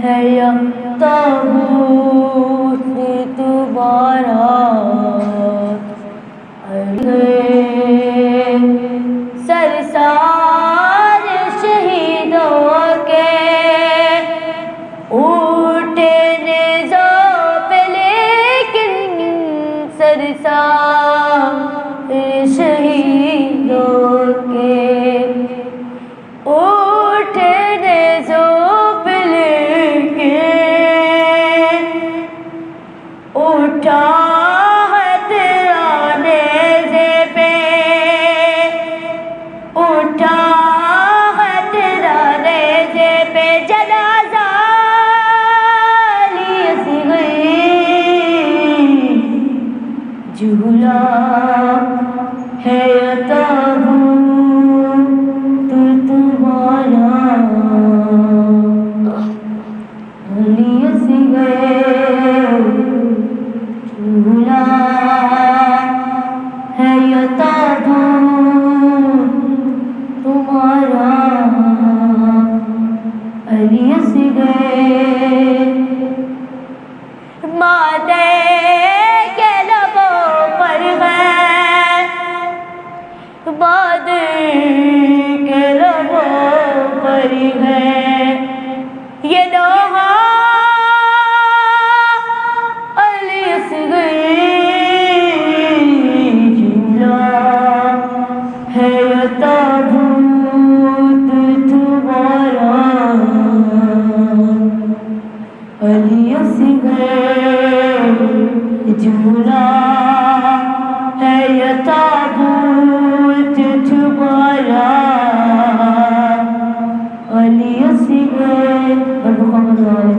ہے یا تابوت دوبارہ سرسار شہیدوں کے اٹھنے ذوق لیکن سرسار شہیدوں کے اٹھنے ذوق لیکن اٹھا ہے تیرا نیزے پہ اٹھا ہے تیرا نیزے پہ جنازہ لیے سی گئی جھولا ہے یا تابوت تمہارا لیے سی گئے جھولا ہے یا تابوت تمہارا لیے سی گئے مادے کے لبوں پر ہے مادے کے لبوں پر ہے یہ نوحہ لیے سی گئی جھولا ہے یا تابوت تمہارا لیے سی گئے جھولا ہے یا تابوت تمہارا لیے سی گئے اور محمد